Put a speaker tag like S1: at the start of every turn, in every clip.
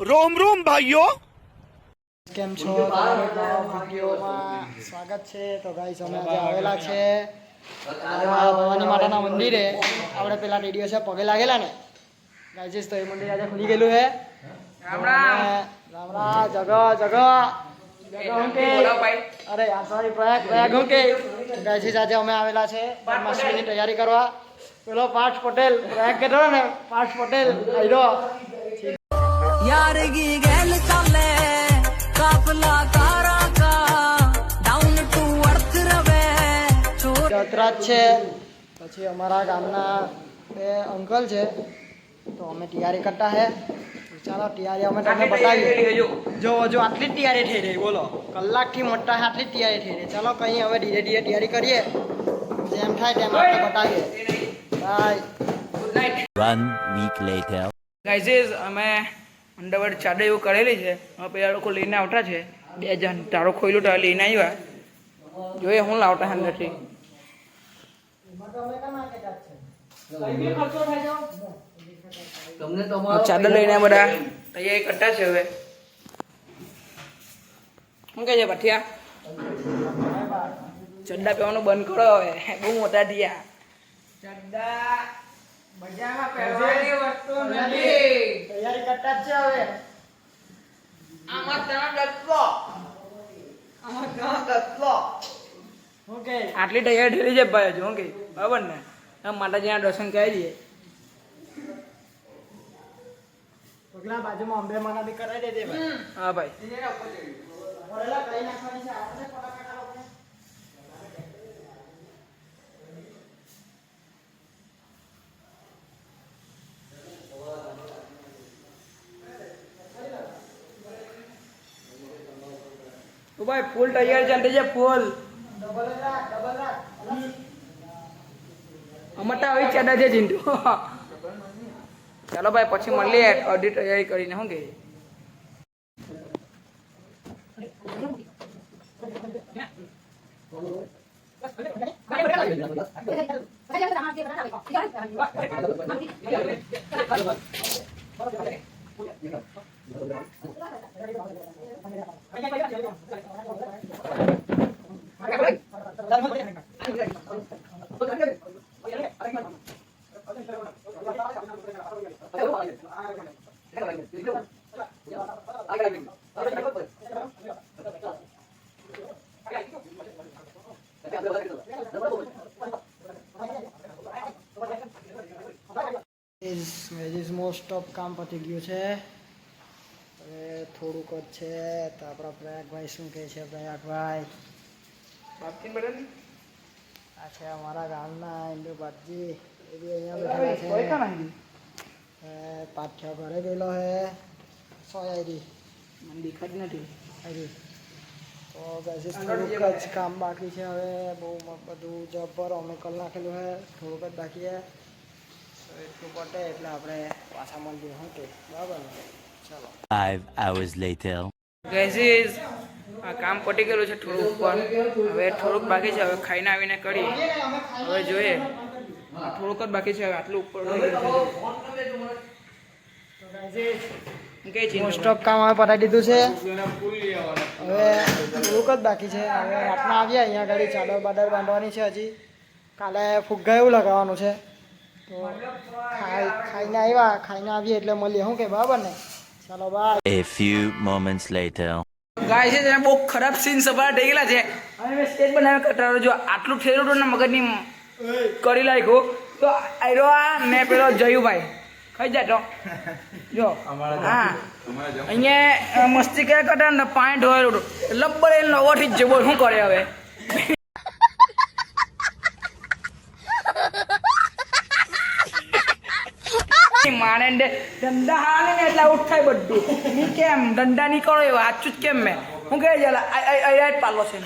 S1: रोम रोम भाइयों,
S2: કેમ છો? વિડીયોમાં સ્વાગત છે. તો ગાઈસ અમે આજે આવેલા છે ભવાની માતાના મંદિરે. આપણે પેલા રેડિયો છે પગે લાગેલા ને ગાઈસ, તો એ મંદિર આજે ખુલી ગયેલું છે. રામ રામ જગ અરે યાર સોરી પ્રયાગ હું કે ગાઈસ આજે અમે આવેલા છે જન્માષ્ટમીની તૈયારી કરવા. પેલો પાર્થ પટેલ પ્રયાગ કે ને પાર્થ પટેલ આઈરો
S3: यारगी गैल चले काफला तारा का डाउन टू अर्थ रवे
S2: જતરાજ છે. પછી અમારા ગામના બે અંકલ છે, તો અમે તૈયારી કરતા હે. ચાલો તૈયારી અમે તમને બતાવીએ. જો આટલી જ તૈયારી થઈ રહી, બોલો કલાકથી મોટા આટલી જ તૈયારી થઈ રહી. ચાલો કંઈ હવે ધીરે ધીરે તૈયારી કરીએ, જેમ થાય તેમ આપણે બતાવીએ. Bye.
S3: Good night.
S4: 1 week later.
S3: Guys અમે અંડરવેર ચાદર એવું કરેલી છે. હવે પેલા લોકો લઈને આવતા છે. 2 જણ તારો ખોઈલું તો લઈને આવ્યા. જોઈએ હું લાવતા અંદરથી. ચાદર લઈને બધા તૈયારી કરતા છે. હવે શું કહે છે ભઠિયા? ચડ્ડા પહેરવાનું બંધ કરો હવે, બહુ મોટા થયા. ચડ્ડા બજારમાં પહેરવાની વસ્તુ નથી.
S2: તૈયારી કરતા જ છે હવે.
S3: આમાં તને દસલો
S2: ઓકે
S3: આટલી તૈયારી થયેલી છે ભાઈ, હજુ કે બરાબર ને? આમ માતાજીના દર્શન કરી દઈએ.
S2: પગલા બાજુમાં અંબે માના બી કરાવી દેજે ભાઈ.
S3: હા ભાઈ.
S2: ઓરેલા કઈ નાખવાની છે આપણે ફટાફટ આપણે.
S3: તો ભાઈ ફૂલ તૈયાર ચાલતી છે, ફૂલ.
S2: ડબલ રાખ.
S3: અમટા આવી ચાડા છે ચિંટુ. ચાલો ભાઈ પછી મળીએ અડધી તૈયારી કરીને. શું કે
S2: મોસ્ટ ઓફ કામ પતી ગયું છે. હવે થોડુંક જ છે. તો આપણા પ્રયાગભાઈ શું કહે છે? પ્રયાગભાઈ આ છે અમારા ગામના ઇન્દુબાદજી, એ બી અહીંયા બેઠા છે. પાઠ્યા ઘરે ગયેલો હે. સોયારી
S3: મને દેખાતી નથી.
S2: તો ગાઈસ થોડુંક જ કામ બાકી છે. હવે બહુ બધું જબ્બર અમે કરી નાખેલું છે. થોડુંક જ બાકી છે. એટલું પટે એટલે આપણે પાછા મળીએ. શું કે બરાબર ને? ચાલો.
S4: 5 hours later.
S3: ગાઈસ આ કામ પતી ગયેલું છે થોડુંક પણ, હવે થોડુંક બાકી છે. હવે ખાઈને આવીને કરી હવે જોઈએ. થોડુંક જ બાકી છે. હવે આટલું ઉપર
S2: મોસ્ટ ઓફ કામ હવે પતાવી દીધું છે. હવે થોડુંક જ બાકી છે. હવે રાતના આવીએ અહીંયા ગાડી ચાદર બાદર બાંધવાની છે. હજી કાલે ફુગ્ગા એવું લગાવવાનું છે. તો ખાઈને આવીએ એટલે મળીએ. શું કે બરાબર ને? ચાલો bye.
S4: A few moments later.
S3: ગાય છે બહુ ખરાબ સીન સભા થઈ ગયેલા છે. હવે મેં સ્ટેજ બનાવ્યા કટારો. જો આટલું ઠેરું હતું ને મગજની કરી નાખ્યું તો આયરો આ ને પેલો જયુભાઈ ખાઈ જાતો. જો હા અહીંયા મસ્તી કર્યા કરતા ને પાણી ઢોળેલું હતું. લબ્બર એ નવોથી જ જબો. શું કરે હવે? મારે ધંધા હાલે ને એટલે આઉટ થાય બધું. ની કેમ ધંધા નહીં કરો એવા સાચું જ કેમ મેં હું કહે છે આઈરાટ પાલો છે.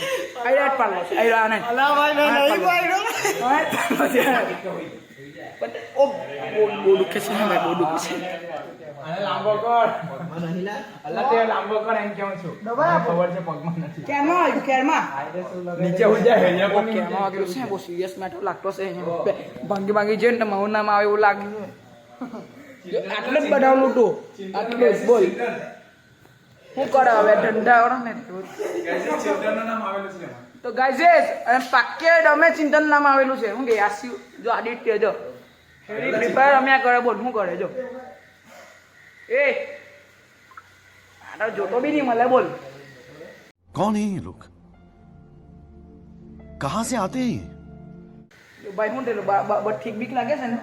S3: આઈરાટ પાલો છે. આઈરા ને ઓ બહુ દુખે છે ભાઈ, બહુ દુખે છે.
S5: લાંબો કર અલ્લા તે લાંબો કર એમ કેમ છું ખબર છે પગમાં નથી
S3: કેમ આવ્યું કેરમાં
S5: નીચે ઉજા હે ને પણ
S3: કેમાં વાગેલું છે. બહુ સિરિયસ મેટર લાગતો છે. ભાંગી ભાંગી જઈને તો મારું નામ આવે એવું લાગ્યું. જો આટલું જ બનાવલું તું આટલું જ બોલ શું કરે હવે ધંધા કરો ને તો ગાઈઝ પાકે અમે ચિંતન નામ આવેલું છે શું કે આસી જો આદિત્ય જો ફ્રી ફાયર રમ્યા કરે બોલ શું કરે જો એ આ જોતો બી નહીં મળે બોલ
S1: कौन है ये लोग कहां से आते हैं ये
S3: ભાઈ શું થયેલું ઠીક બીક લાગે છે ને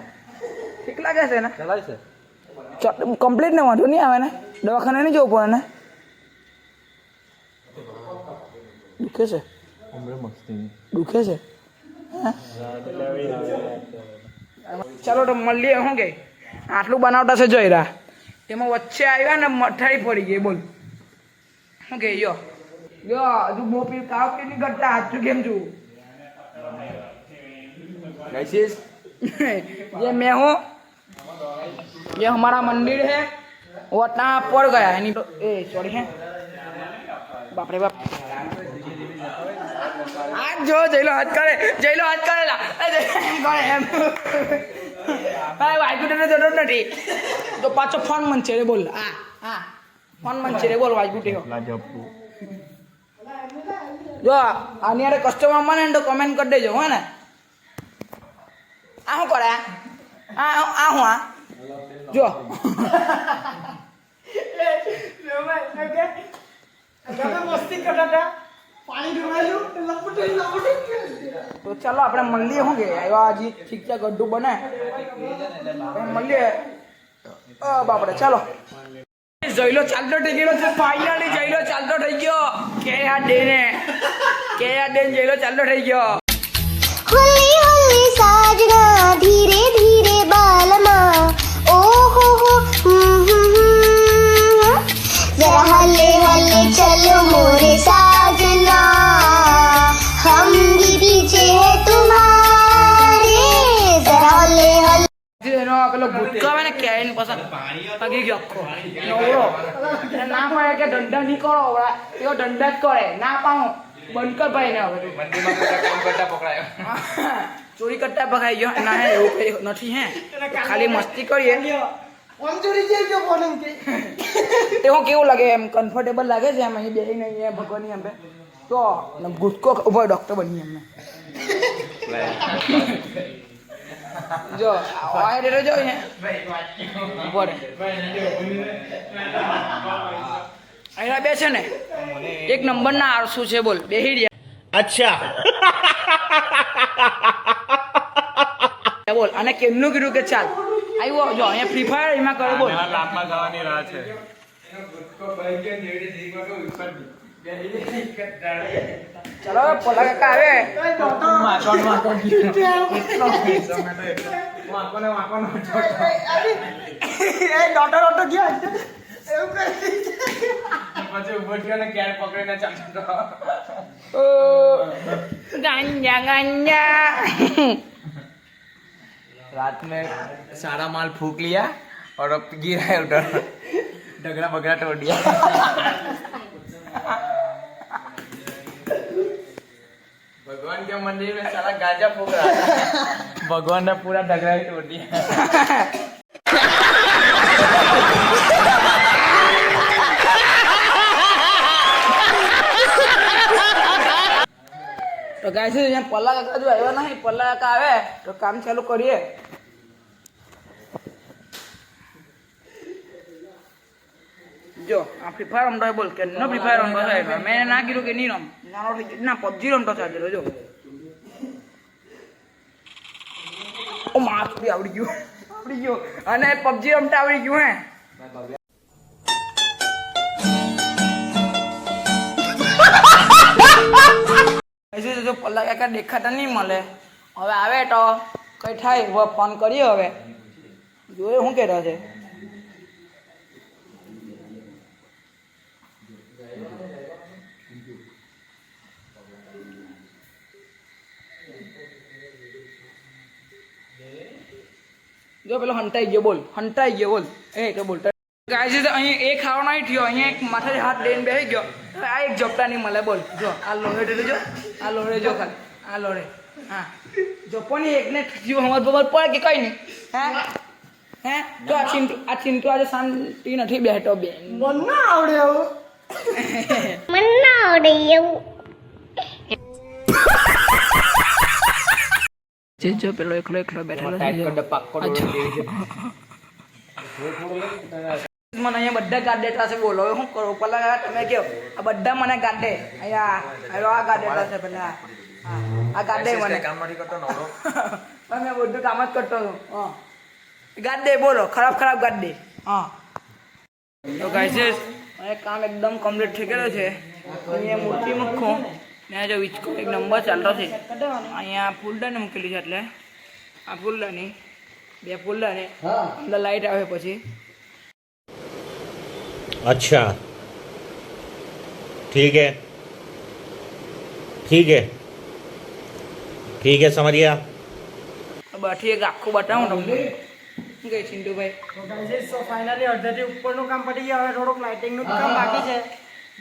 S3: ઠીક લાગે છે ને ચલાય છે કમ્પ્લીટ ને વાંધો નહીં આવે ને દવાખાને નહીં જવું પડે ને દુખે છે દુખે છે ચાલો તો મળીએ શું કે આટલું બનાવતા છે જોઈરા એમાં વચ્ચે આવ્યા ને મઠાઈ પડી ગઈ બોલ શું કે યો હજુ બહુ પી કાવ કે નહીં કરતા હાથ કેમ છું ये मैं हूँ ये हमारा मंदिर है वो वहाँ पड़ गया है नहीं तो ए सॉरी है बाप रे बाप आज जो जैलो हाथ करे ला एम भाई वाइकुटे ने जरूर नहीं तो पाछो फोन मन छे बोल हां फोन मन छे बोल वाइकुटे हो जो आनी अरे कस्टमर माने तो कमेंट कर देजो है ना આ શું કરે આ હું આ જો
S2: મસ્તી કરતા હતા પાણી ઢોળાયું તો
S3: ચાલો આપણે મળીએ શું કે આવ્યા હજી ઠીક છે ગड्ढું બને મળીએ બાપડે ચાલો જઈલો ચાલતો થઈ ગયો છે ફાઇનલી જઈલો ચાલતો થઈ ગયો કે આ ડેને જઈલો ચાલતો થઈ ગયો
S6: होली होली साजना धीरे धीरे बालमा ओ हो जरा हल्ले हल्ले चलो मोरे साजना हम भी पीछे है तुम्हारे जरा हल्ले हल्ले
S3: એનો પેલો ભૂતકો આવે ને કેન પસંદ પગી ગયો આખો નવરો ના પાડે કે દંડા નહીં કરો એવો દંડા જ કરે ના પાઉં બંધ કર ભાઈ ને હવે
S5: મંદિરમાં બધા કામ કરતા પકડાયો
S3: ચોરી કરતા પકડાઈ ગયો ના હે એવું કઈ નથી હે ખાલી મસ્તી કરીએ
S2: ફોન ચોરી જઈ ગયો ફોન એમ કે
S3: તે હું કેવું લાગે એમ કમ્ફર્ટેબલ લાગે છે એમ અહીં બેહીને અહીંયા ભગવાનની એમ તો ગુટકો ઉભો ડોક્ટર બની એમને જો આય રે જો અહીંયા ઉભો રે અહીંયા બે છે ને એક નંબરના આરસુ છે બોલ બેહી રહ્યા
S1: अच्छा
S3: બોલ અને કેમનું કીધું કે ચાલ આવ્યો જો અહીંયા ફ્રી ફાયર એમાં કરો બોલ
S5: લાભમાં ગાવાની રાહ છે
S3: ચાલો પોલા કાકા આવે
S2: એ ડોટર ગયા એવું કરી
S5: પછી ઉભો થયો ને ક્યારે પકડીને ચાલતો
S3: ओ गंजा गंजा
S5: रात में सारा माल फूक लिया और अब गिरा है उधर डगरा बगरा तोड़ दिया भगवान के मंदिर में सारा गांजा फूक रहा था भगवान ने पूरा डगरा ही तोड़ दिया
S3: તો ગાઈસ અહીંયા પલ્લા કાકા જો આવ્યા નહીં પલ્લા કાકા આવે તો કામ ચાલુ કરીએ જો આ ફ્રી ફાયર રમતો બોલ કે નો ફ્રી ફાયર રમતો છે મેં ના કીધું કે નહીં રમ નાનો થઈ ગયો ના પબજી રમતો ચાલે જો ઓ માર બી આવડી ગયો અને પબજી રમતા આવડી ગયું હે ऐसे जो पल्ला काका देखाता नहीं મળે હવે આવે તો કઈ થાય હવે ફોન કરીએ હવે જોઈએ શું કહેતા છે જો પેલો હંતાઈ ગયો બોલ એ તો બોલ ગાઈસ અહીં એક ખાવા નહીં થયો અહીંયા એક માથે હાથ દઈને બેસી ગયો આ એક ઝપટા નહીં મળે બોલ જો આ લોહે જો આ લોહે જો ખાલી આ લોહે હા જપોની એકને થયું હમર બબર પડે કે કઈ નહીં હે હે તો આ ચિંટુ આજે શાંતિ નથી બેઠો બેન
S2: મન ના આવડે એવું
S6: મને ના આવડે એવું
S3: જો પેલો એકલો બેઠેલો છે
S5: ટાઈટ કર પાક્કો ડોળો દેવી છે.
S3: મને અહીંયા બધા ગાડ દેતા છે બોલો હવે શું કરું પેલા તમે કહો આ બધા મને ગાડ દે અહીંયા આ ગાડ દેતા છે પેલા આ ગાડ દે મને
S5: કામ નથી કરતો નવરો.
S3: મેં બધું કામ જ કરતો હતો હા ગાડ દે બોલો ખરાબ ગાડ દે હા તો ગાઈસ મને કામ એકદમ કમ્પ્લીટ થઈ ગયેલો છે અહીંયા મૂર્તિ મૂકું ને જો વિચકો એક નંબર ચાલતો છે અહીંયા ફૂલદાની મૂકેલી છે એટલે આ ફૂલદાની 2 ફૂલદાની અંદર લાઈટ આવે પછી
S7: अच्छा ठीक है ठीक है ठीक है समझ गया
S3: બાકી એક આખું બતાવું તમને શું કહે ચિંટુભાઈ
S2: તો ગાઈઝ સો ફાઇનલી અડધાથી ઉપરનું કામ પતી ગયું હવે થોડુંક લાઇટિંગનું કામ બાકી છે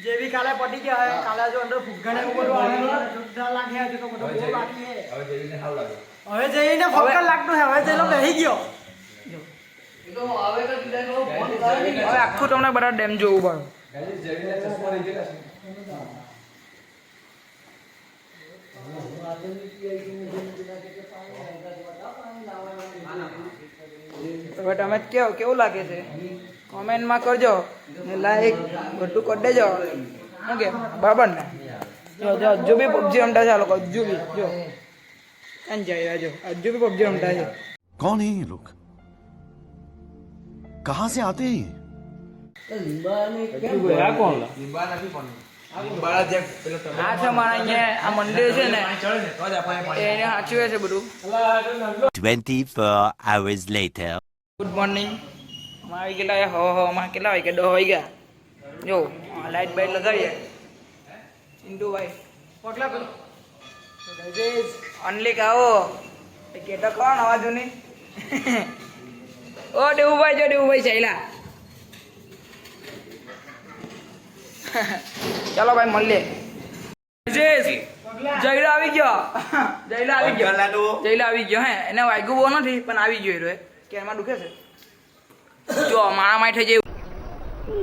S2: જે બી કાલે પતી ગયા હવે કાલે જો અંદર ફુગ્ગા ને એવું બધું આવે જોરદાર લાગે હજુ તો બધું બહુ બાકી છે હવે જઈને ફક્ત લાગતું છે હવે જઈને બેસી ગયો
S3: હવે આખું તમને બધા ડેમ જોવું પડે હવે તમે કેવું લાગે છે કોમેન્ટમાં કરજો ને લાઈક બધું કરી દેજો ઓકે બરાબર ને જો હજુ બી પબજી રમતા છે આ લોકો હજુ બી જો કાંઈ જઈ રહ્યા જો હજુ બી પબજી રમતા છે
S1: कौन है ये लोग कहाँ से आते हैं ये?
S5: લીંબાળા જે પેલો તમે
S3: આ છે મારા અહીંયા આ મંદિર છે ને
S5: ચડે ને તો જ આપણે
S3: એને સાચવે છે બધું
S4: 24 hours later.
S3: ગુડ મોર્નિંગ આવી ગયેલા હવામાં કેટલા વાગ્યા 10 વાગ્યા જો લાઈટ બાઈટ લગાવીએ ચિંટુભાઈ
S2: પગલા પેલો તો ગાઈઝ
S3: ઓનલી કાવો કેતો કોણ અવાજ નહીં ઓ દેવુભાઈ ચાલ્યા ચાલો ભાઈ મળીએ જયલા આવી ગયો હે એને વાગ્યું બહુ નથી પણ આવી ગયો રે કે એમાં દુખે છે જો મારા માય થઈ જાય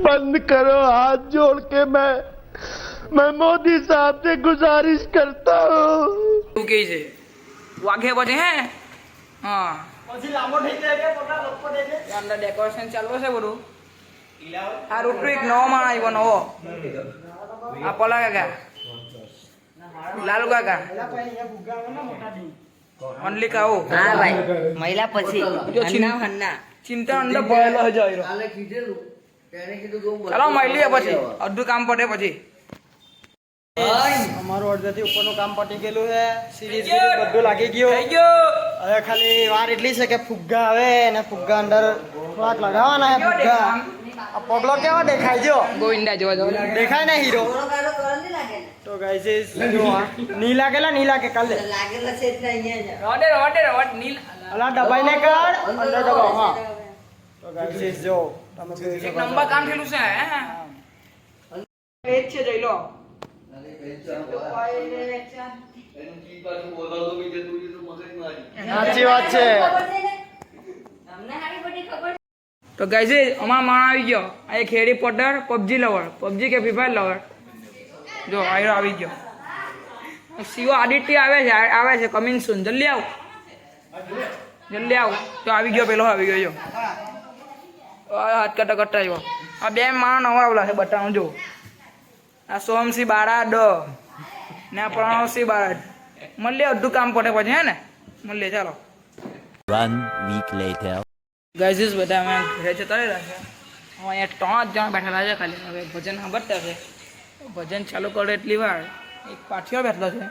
S1: बंद करो हाथ जोड़ के मैं मोदी साहब से गुजारिश करता हूँ
S3: એવું કે છે વાઘે પછી હે હા
S2: પછી લાંબો થઈ જાય કે પગલા લપકો દે છે
S3: અંદર ડેકોરેશન ચાલુ છે બધું આ ઋત્વિક નવો માણ આવ્યો નવો આ પલા કાકા લાલુ કાકા
S2: પેલા ભાઈ અહીંયા ફુગ્ગા આવે ને મોટા દી
S3: ઓનલી કાઓ
S8: હા ભાઈ મહિલા પછી
S3: જો ચિંતા અંદર ભરેલો હજો ચાલો મળીએ પછી અડધું કામ પતે પછી
S2: અમારું અડધાથી ઉપરનું કામ પતી ગયેલું છે સિરીઝ બધું લાગી ગયું
S3: થઈ ગયો
S2: હવે ખાલી વાર એટલી છે કે ફુગ્ગા આવે અને ફુગ્ગા અંદર થોડાક લગાવવાના છે ફુગ્ગા આ પગલો કેવો દેખાય જો
S3: ગોવિંદા જોવા જાવ
S2: દેખાય ને હીરો તો ગાઈઝ જો ની લાગે કાલે
S3: રોડ નીલ
S2: અલા દબાઈને કાઢ અંદર દબાવ હા તો ગાઈઝ જો તમે જોઈ
S3: એક
S2: શકો
S3: નંબર કામ થયેલું છે હે એ જ છે જોઈ લો
S2: સાચી વાત છે
S3: તો ગાઈઝ અમારા માણ આવી ગયો આ એક Harry Potter PUBG lover PUBG કે ફ્રી ફાયર લવર જો આયરો આવી ગયો શિવો આદિત્ય આવે છે કમિંગ સૂન જલ્દી આવ તો આવી ગયો પેલો આવી ગયો જો હાથ કરતા આવ્યો આ 2 માણ નવા આવલા છે બટાનું જો આ સોમસી બારા ડ ને આ પ્રણવસી બારા મળીએ અડધું કામ પડે પછી હે ને મળીએ ચાલો
S4: 1 week later.
S3: ગાઈઝ બધા અમે ઘરે જતા રહેલા છે અહીંયા 3 જણ બેઠેલા છે ખાલી હવે ભજન સાંભળતા છે ભજન ચાલુ કરે એટલી વાર એક પાઠિયો બેઠલો છે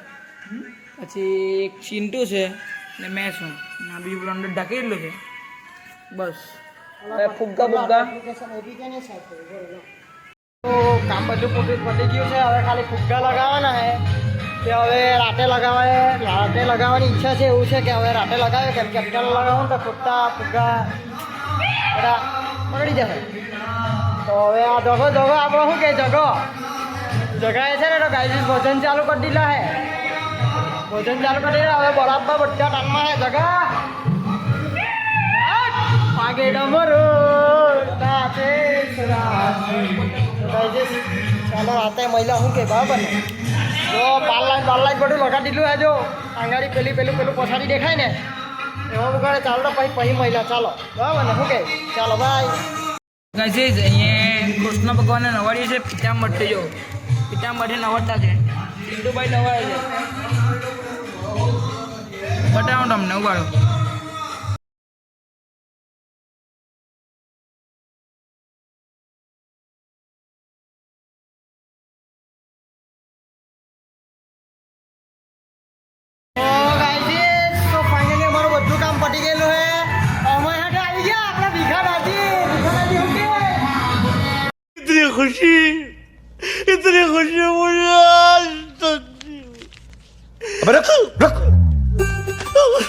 S3: પછી એક ચિંટુ છે ને મેં છું ના બીજું અંદર ઢાંકી એટલું છે બસ હવે ફુગ્ગા બુગ્ગા
S2: એપ્લિકેશન એપીકે ને સાઈડ તો કામ બધું પૂરું પતી ગયું છે હવે ખાલી ફુગ્ગા લગાવવાના છે તે હવે રાતે લગાવવાની ઈચ્છા છે એવું છે કે હવે રાતે લગાવે કેમ કે અત્યારે લગાવો ને તો ખોટા ફુગ્ગા બધા પકડી જશે તો હવે આ જગો આપણો શું કે જગાએ છે ને તો ગાઈઝ ભોજન ચાલુ કરી દીધા હે હવે બરાબર બધા ટાઈમમાં હે જગા આગે ડમરો નાચે ચાલો રાતે મહિલા શું કે બરાબર ને જો પાલ લાઈટ બધું લગાડી દીધું હે જો આંગાડી પેલું પછાડી દેખાય ને એવા વગર ચાલો તો પછી મહિલા ચાલો બરાબર ને શું કે ચાલો ભાઈ
S3: ગાઈસ અહીંયા કૃષ્ણ ભગવાનને નવાડીએ છે પિતાંબર જો પિતાંબર નવડતા છે સિંધુભાઈ નવાડે છે બતાવો તમને ઉગાડો
S2: તો ફાઇનલી અમારું બધું કામ પતી ગયેલું હે અમારે હાથે આવી ગયા આપણા ભીખાદાજી શું કે
S1: इतनी खुशी मुझे आज तक
S5: અબે રખ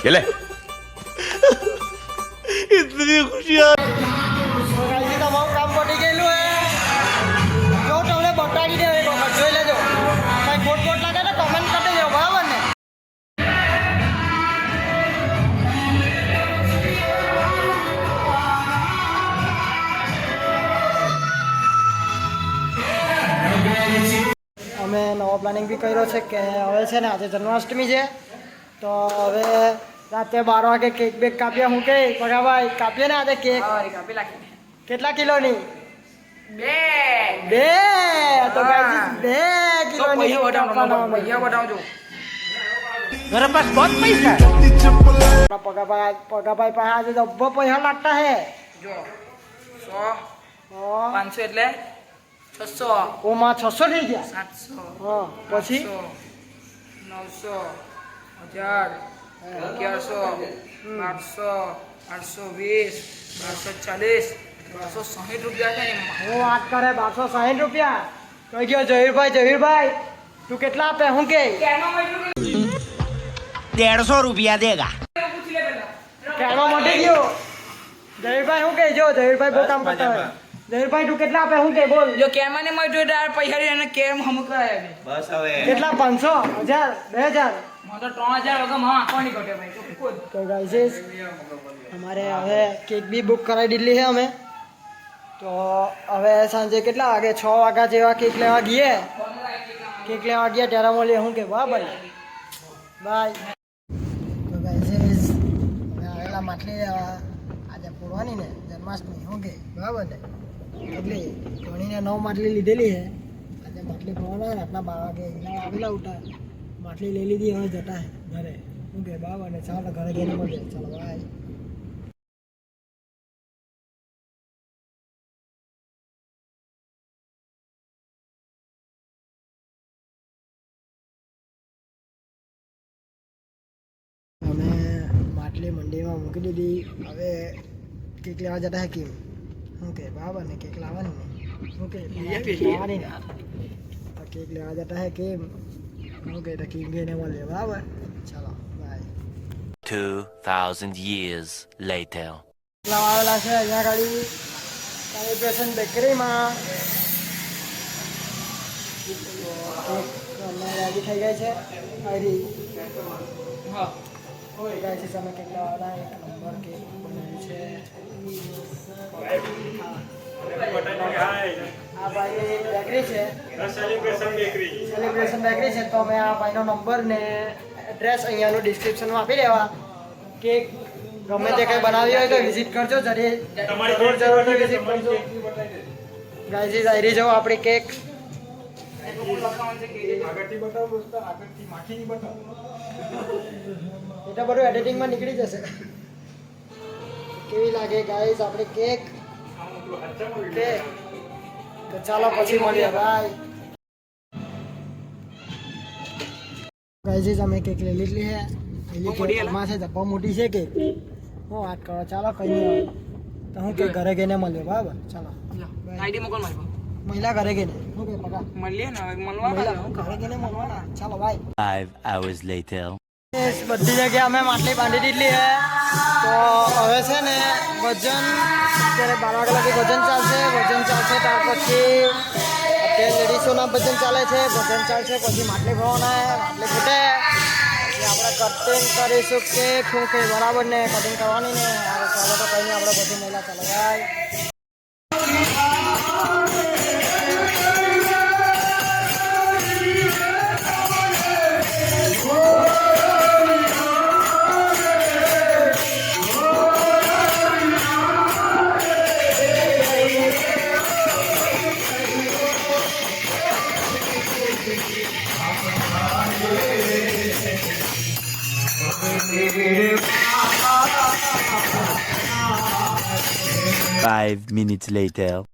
S5: લે
S1: इतनी खुशी
S2: તમારું કામ પતી ગયેલું હે જો તમને બતાવી દે જોઈ લેજો કઈ ખોટ લાગે તો કમેન્ટ કરી દેજો બરાબર ને અમે નવો પ્લાનિંગ બી કર્યો છે કે હવે છે ને આજે જન્માષ્ટમી છે તો હવે રાતે 12 વાગે કેક બેક કાપીએ હું કે પગાભાઈ કાપીએ ને આજે કેક
S3: કાપી લાગી
S2: કેટલા કિલોની
S3: બે
S2: તો ગાઈસ 2 કિલોની
S3: પૈસા બતાવજો
S2: પગાભાઈ પાસે આજે જબ્બો પૈસા લાગતા હે
S3: જો 100 500 એટલે 600
S2: ઓમાં 600 થઈ ગયા
S3: 700
S2: હા પછી
S3: 900 1000 1100 800 820 1240 260 રૂપિયા છે એમાં
S2: હું વાત કરે 260 રૂપિયા કઈ ગયો જહીરભાઈ તું કેટલા આપે હું કે
S7: 150 रुपया देगा
S2: કેળો મટી ગયો જહીરભાઈ હું કે જો જહીરભાઈ બહુ કામ કરતા હોય જહીરભાઈ તું કેટલા આપે હું કે બોલ
S3: જો કેમાં ને મળ્યું તો પૈસા એને કેમ હમ કરાય
S5: બસ હવે
S2: કેટલા 500 1000 2000
S3: મને તો 3000 વગર માં આંખોની ઘટે ભાઈ તો કોઈ
S2: તો ગાઈસ અમારે હવે કેક બી બુક કરાવી દીધી છે અમે તો હવે સાંજે કેટલા વાગે 6 વાગ્યા જેવા કેક લેવા ગયા ત્યારે મળીએ હું કે બરાબર બાય તો ગાઈસ હવે આવેલા માટલી લેવા આજે ફોડવાની ને જન્માષ્ટમી હું કે બરાબર ને એટલે ઘણીને 9 માટલી લીધેલી છે આજે માટલી ફોડવાના રાતના 12 વાગે આવેલા ઉઠા માટલી લઈ લીધી હવે જતા ઘરે શું કે બરાબર ને ચાલો ઘરે જઈને મળીએ ચાલો બાય અમે માટલી મંડીમાં મૂકી દીધી હવે કેક લેવા જતા હે કેમ શું કે બરાબર ને કેક લાવવાની ને શું કે લાવવાની ને તો કેક લેવા જતા હે કેમ શું કે કેક ગઈને મળીએ બરાબર ચાલો બાય
S4: 2000 years later.
S2: આવેલા છે અહીંયા ગાડી સેલિબ્રેશન બેકરીમાં કેક અમે રેડી થઈ ગઈ છે હરી
S3: હા
S2: ગાઈસ અમે કેક લાવવાના એક નંબર કેક બનાવી છે આ ભાઈ બેકરી છે સેલિબ્રેશન બેકરી છે તો અમે આ ભાઈનો નંબર ને એડ્રેસ અહીંયાનું ડિસ્ક્રિપ્શનમાં આપી દેવા કેક ગમે તે કંઈ બનાવી હોય તો વિઝિટ કરજો જરૂરથી વિઝિટ કરજો ગાઈસ આવી જાઓ આપણી કેક એ તો બધું એડિટિંગમાં નીકળી જશે કેવી લાગે ગાઈસ આપણી કેક ઓકે તો ચાલો પછી મળીએ બાય ગાઈસ અમે કેક લઈ લીધી છે પેલી કેકમાં છે જપ્પા મોટી છે કેક હું વાત કરો ચાલો કઈ નહીં આવે તો હું કે ઘરે ગઈને મળ્યો બરાબર ચાલો
S3: આઈડી મોકલ મારી
S2: મહિલા ઘરે ગઈને હું કે પકા
S3: મળીએ ને હવે મળવા
S2: મહિલા ઘરે ગઈને મળવાના ચાલો બાય
S4: 5 hours later.
S2: બધી જગ્યાએ અમે માટલી બાંધી દીધી છે તો હવે છે ને ભજન અત્યારે 12 વાગ્યા લગી ભજન ચાલશે ત્યાર પછી અત્યારે લેડીસોના ભજન ચાલે છે ભજન ચાલશે પછી માટલી ભરવાના માટલી ફૂટે આપણે કટિંગ કરીશું કે શું કે બરાબર ને કટિંગ કરવાની ને ચાલો તો કઈ નહીં આપણે બધી મહિલા ચલાવાય
S4: Five minutes later.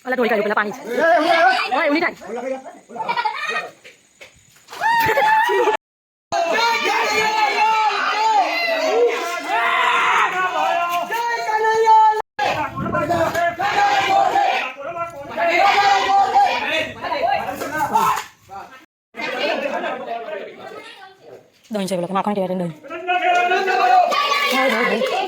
S9: Alah tu ikan panis. Oi, uni kan. Đừng chơi là cái nào con chơi đừng. Thôi.